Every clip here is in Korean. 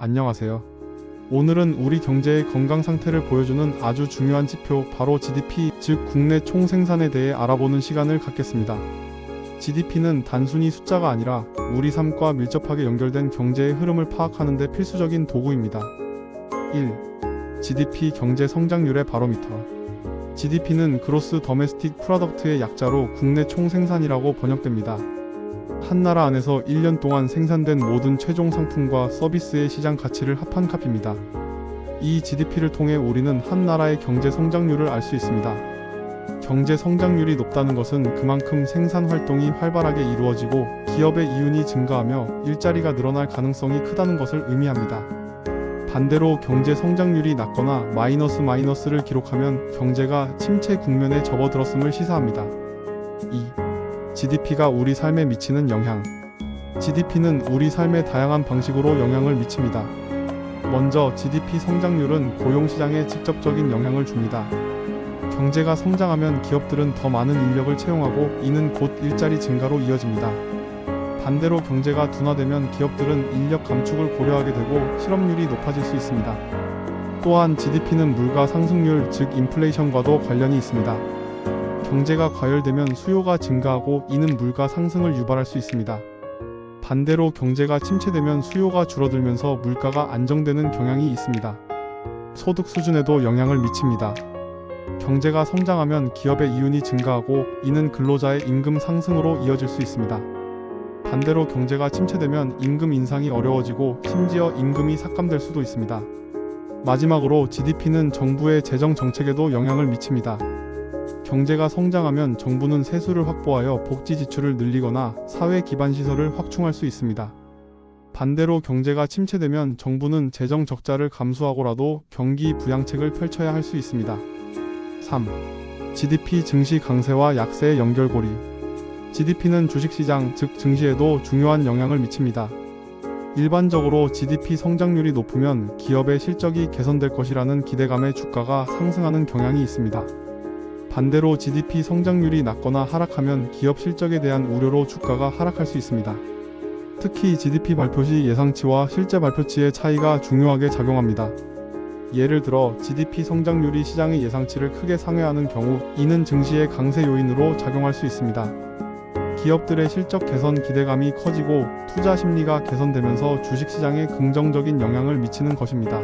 안녕하세요. 오늘은 우리 경제의 건강 상태를 보여주는 아주 중요한 지표, 바로 GDP, 즉 국내 총생산에 대해 알아보는 시간을 갖겠습니다. GDP는 단순히 숫자가 아니라 우리 삶과 밀접하게 연결된 경제의 흐름을 파악하는 데 필수적인 도구입니다. 1. GDP 경제 성장률의 바로미터. GDP는 그로스 더메스틱 프로덕트의 약자로 국내 총생산이라고 번역됩니다. 한 나라 안에서 1년 동안 생산된 모든 최종 상품과 서비스의 시장 가치를 합한 값입니다. 이 GDP를 통해 우리는 한 나라의 경제 성장률을 알 수 있습니다. 경제 성장률이 높다는 것은 그만큼 생산 활동이 활발하게 이루어지고 기업의 이윤이 증가하며 일자리가 늘어날 가능성이 크다는 것을 의미합니다. 반대로 경제 성장률이 낮거나 마이너스를 기록하면 경제가 침체 국면에 접어들었음을 시사합니다. 2. GDP가 우리 삶에 미치는 영향. GDP는 우리 삶의 다양한 방식으로 영향을 미칩니다. 먼저 GDP 성장률은 고용시장에 직접적인 영향을 줍니다. 경제가 성장하면 기업들은 더 많은 인력을 채용하고 이는 곧 일자리 증가로 이어집니다. 반대로 경제가 둔화되면 기업들은 인력 감축을 고려하게 되고 실업률이 높아질 수 있습니다. 또한 GDP는 물가 상승률, 즉 인플레이션과도 관련이 있습니다. 경제가 과열되면 수요가 증가하고 이는 물가 상승을 유발할 수 있습니다. 반대로 경제가 침체되면 수요가 줄어들면서 물가가 안정되는 경향이 있습니다. 소득 수준에도 영향을 미칩니다. 경제가 성장하면 기업의 이윤이 증가하고 이는 근로자의 임금 상승으로 이어질 수 있습니다. 반대로 경제가 침체되면 임금 인상이 어려워지고 심지어 임금이 삭감될 수도 있습니다. 마지막으로 GDP는 정부의 재정 정책에도 영향을 미칩니다. 경제가 성장하면 정부는 세수를 확보하여 복지 지출을 늘리거나 사회 기반 시설을 확충할 수 있습니다. 반대로 경제가 침체되면 정부는 재정 적자를 감수하고라도 경기 부양책을 펼쳐야 할 수 있습니다. 3. GDP 증시 강세와 약세의 연결고리. GDP는 주식시장, 즉 증시에도 중요한 영향을 미칩니다. 일반적으로 GDP 성장률이 높으면 기업의 실적이 개선될 것이라는 기대감에 주가가 상승하는 경향이 있습니다. 반대로 GDP 성장률이 낮거나 하락하면 기업 실적에 대한 우려로 주가가 하락할 수 있습니다. 특히 GDP 발표 시 예상치와 실제 발표치의 차이가 중요하게 작용합니다. 예를 들어 GDP 성장률이 시장의 예상치를 크게 상회하는 경우 이는 증시의 강세 요인으로 작용할 수 있습니다. 기업들의 실적 개선 기대감이 커지고 투자 심리가 개선되면서 주식시장에 긍정적인 영향을 미치는 것입니다.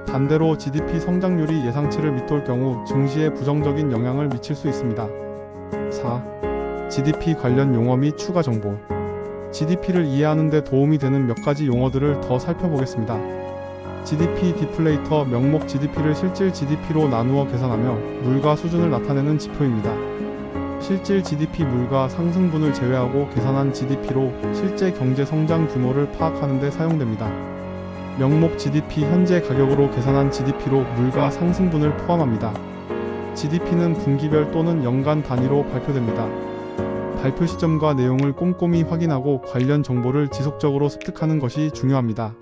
반대로 GDP 성장률이 예상치를 밑돌 경우 증시에 부정적인 영향을 미칠 수 있습니다. 4. GDP 관련 용어 및 추가 정보. GDP를 이해하는 데 도움이 되는 몇 가지 용어들을 더 살펴보겠습니다. GDP 디플레이터, 명목 GDP를 실질 GDP로 나누어 계산하며 물가 수준을 나타내는 지표입니다. 실질 GDP 물가 상승분을 제외하고 계산한 GDP로 실제 경제 성장 규모를 파악하는 데 사용됩니다. 명목 GDP 현재 가격으로 계산한 GDP로 물가 상승분을 포함합니다. GDP는 분기별 또는 연간 단위로 발표됩니다. 발표 시점과 내용을 꼼꼼히 확인하고 관련 정보를 지속적으로 습득하는 것이 중요합니다.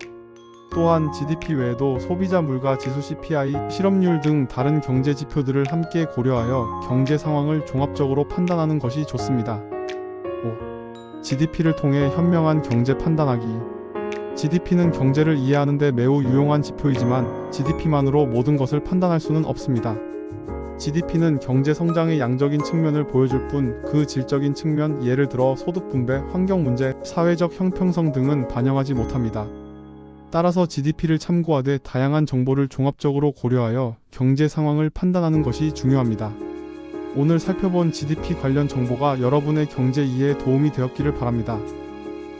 또한 GDP 외에도 소비자 물가 지수 CPI, 실업률 등 다른 경제 지표들을 함께 고려하여 경제 상황을 종합적으로 판단하는 것이 좋습니다. 5. GDP를 통해 현명한 경제 판단하기. GDP는 경제를 이해하는 데 매우 유용한 지표이지만 GDP만으로 모든 것을 판단할 수는 없습니다. GDP는 경제 성장의 양적인 측면을 보여줄 뿐 그 질적인 측면, 예를 들어 소득 분배, 환경 문제, 사회적 형평성 등은 반영하지 못합니다. 따라서 GDP를 참고하되 다양한 정보를 종합적으로 고려하여 경제 상황을 판단하는 것이 중요합니다. 오늘 살펴본 GDP 관련 정보가 여러분의 경제 이해에 도움이 되었기를 바랍니다.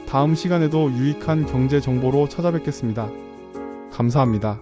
다음 시간에도 유익한 경제 정보로 찾아뵙겠습니다. 감사합니다.